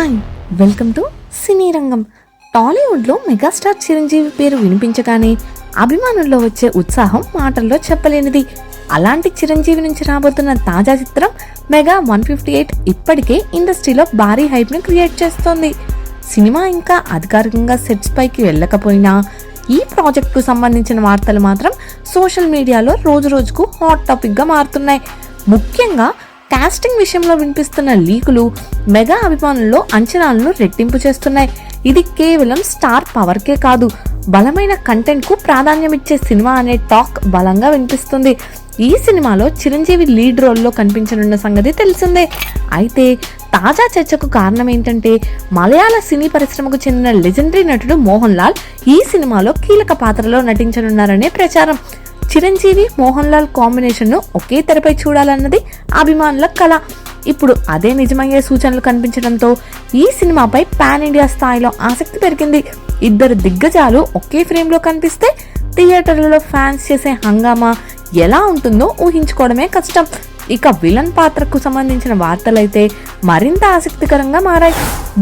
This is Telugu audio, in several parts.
హాయ్, వెల్కమ్ టు సినీ రంగం. టాలీవుడ్లో మెగాస్టార్ చిరంజీవి పేరు వినిపించగానే అభిమానుల్లో వచ్చే ఉత్సాహం మాటల్లో చెప్పలేనిది. అలాంటి చిరంజీవి నుంచి రాబోతున్న తాజా చిత్రం మెగా 158 ఇప్పటికే ఇండస్ట్రీలో భారీ హైప్ని క్రియేట్ చేస్తోంది. సినిమా ఇంకా అధికారికంగా సెట్స్ పైకి వెళ్ళకపోయినా ఈ ప్రాజెక్టుకు సంబంధించిన వార్తలు మాత్రం సోషల్ మీడియాలో రోజు రోజుకు హాట్ టాపిక్గా మారుతున్నాయి. ముఖ్యంగా కాస్టింగ్ విషయంలో వినిపిస్తున్న లీకులు మెగా అభిమానుల్లో అంచనాలను రెట్టింపు చేస్తున్నాయి. ఇది కేవలం స్టార్ పవర్కే కాదు, బలమైన కంటెంట్ కు ప్రాధాన్యం ఇచ్చే సినిమా అనే టాక్ బలంగా వినిపిస్తుంది. ఈ సినిమాలో చిరంజీవి లీడ్ రోల్లో కనిపించనున్న సంగతి తెలిసిందే. అయితే తాజా చర్చకు కారణం ఏంటంటే మలయాళ సినీ పరిశ్రమకు చెందిన లెజెండరీ నటుడు మోహన్ లాల్ ఈ సినిమాలో కీలక పాత్రలో నటించనున్నారనే ప్రచారం. చిరంజీవి మోహన్ లాల్ కాంబినేషన్ ను ఒకే తెరపై చూడాలన్నది అభిమానుల కళ. ఇప్పుడు అదే నిజమయ్యే సూచనలు కనిపించడంతో ఈ సినిమాపై పాన్ ఇండియా స్థాయిలో ఆసక్తి పెరిగింది. ఇద్దరు దిగ్గజాలు ఒకే ఫ్రేమ్ లో కనిపిస్తే థియేటర్లలో ఫ్యాన్స్ చేసే హంగామా ఎలా ఉంటుందో ఊహించుకోవడమే కష్టం. ఇక విలన్ పాత్రకు సంబంధించిన వార్తలైతే మరింత ఆసక్తికరంగా మారాయి.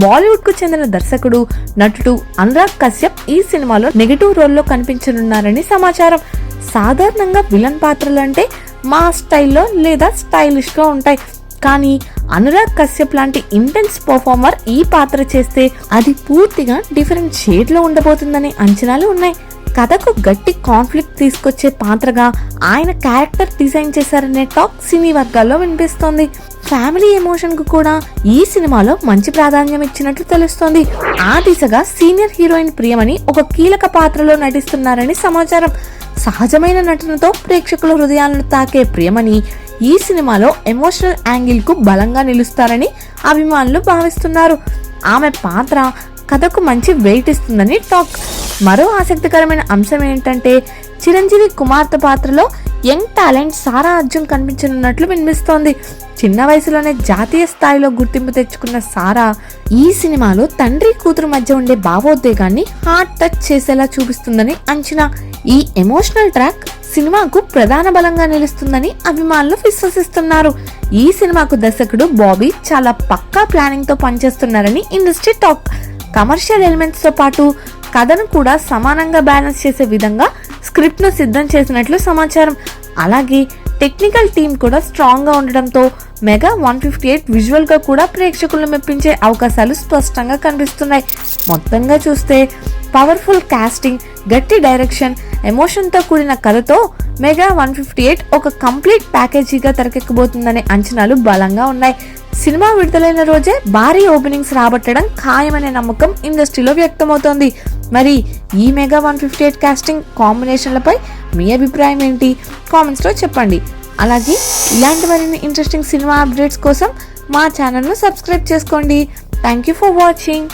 బాలీవుడ్ కు చెందిన దర్శకుడు నటుడు అనురాగ్ కశ్యప్ ఈ సినిమాలో నెగటివ్ రోల్లో కనిపించనున్నారని సమాచారం. సాధారణంగా విలన్ పాత్రలు అంటే మా స్టైల్లో లేదా స్టైలిష్ గా ఉంటాయి, కానీ అనురాగ్ కశ్యప్ లాంటి ఇంటెన్స్ పర్ఫార్మర్ ఈ పాత్ర చేస్తే అది పూర్తిగా డిఫరెంట్ షేడ్ లో ఉండబోతుందనే అంచనాలు ఉన్నాయి. కథకు గట్టి కాన్ఫ్లిక్ట్ తీసుకొచ్చే పాత్రగా ఆయన క్యారెక్టర్ డిజైన్ చేశారనే టాక్ సినీ వర్గాల్లో వినిపిస్తోంది. ఫ్యామిలీ ఎమోషన్ కు కూడా ఈ సినిమాలో మంచి ప్రాధాన్యం ఇచ్చినట్లు తెలుస్తోంది. ఆ దిశగా సీనియర్ హీరోయిన్ ప్రియమణి ఒక కీలక పాత్రలో నటిస్తున్నారని సమాచారం. సహజమైన నటనతో ప్రేక్షకుల హృదయాలను తాకే ప్రియమణి ఈ సినిమాలో ఎమోషనల్ యాంగిల్ కు బలంగా నిలుస్తారని అభిమానులు భావిస్తున్నారు. ఆమె పాత్ర కథకు మంచి వెయిట్ ఇస్తుందని టాక్. మరో ఆసక్తికరమైన అంశం ఏంటంటే చిరంజీవి కుమార్తె పాత్రలో యంగ్ టాలెంట్ సారా అర్జున్ కనిపించనున్నట్లు వినిపిస్తోంది. చిన్న వయసులోనే జాతీయ స్థాయిలో గుర్తింపు తెచ్చుకున్న సారా ఈ సినిమాలో తండ్రి కూతురు మధ్య ఉండే భావోద్వేగాన్ని హార్ట్ టచ్ చేసేలా చూపిస్తుందని అంచనా. ఈ ఎమోషనల్ ట్రాక్ సినిమాకు ప్రధాన బలంగా నిలుస్తుందని అభిమానులు విశ్వసిస్తున్నారు. ఈ సినిమాకు దర్శకుడు బాబీ చాలా పక్కా ప్లానింగ్ తో పనిచేస్తున్నారని ఇండస్ట్రీ టాక్. కమర్షియల్ ఎలిమెంట్స్ తో పాటు కథను కూడా సమానంగా బ్యాలెన్స్ చేసే విధంగా స్క్రిప్ట్ ను సిద్ధం చేసినట్లు సమాచారం. అలాగే టెక్నికల్ టీమ్ కూడా స్ట్రాంగ్ గా ఉండడంతో మెగా 158 విజువల్ గా కూడా ప్రేక్షకులను మెప్పించే అవకాశాలు స్పష్టంగా కనిపిస్తున్నాయి. మొత్తంగా చూస్తే పవర్ఫుల్ కాస్టింగ్, గట్టి డైరెక్షన్, ఎమోషన్ తో కూడిన కథతో మెగా 158 ఒక కంప్లీట్ ప్యాకేజీగా తెరకెక్కబోతుందనే అంచనాలు బలంగా ఉన్నాయి. సినిమా విడుదలైన రోజే భారీ ఓపెనింగ్స్ రాబట్టడం ఖాయమనే నమ్మకం ఇండస్ట్రీలో వ్యక్తమవుతోంది. మరి ఈ మెగా 158 కాస్టింగ్ కాంబినేషన్లపై మీ అభిప్రాయం ఏంటి? కామెంట్స్ లో చెప్పండి. అలాగే ఇలాంటి మరిన్ని ఇంట్రెస్టింగ్ సినిమా అప్డేట్స్ కోసం మా ఛానల్ను సబ్స్క్రైబ్ చేసుకోండి. Thank you for watching.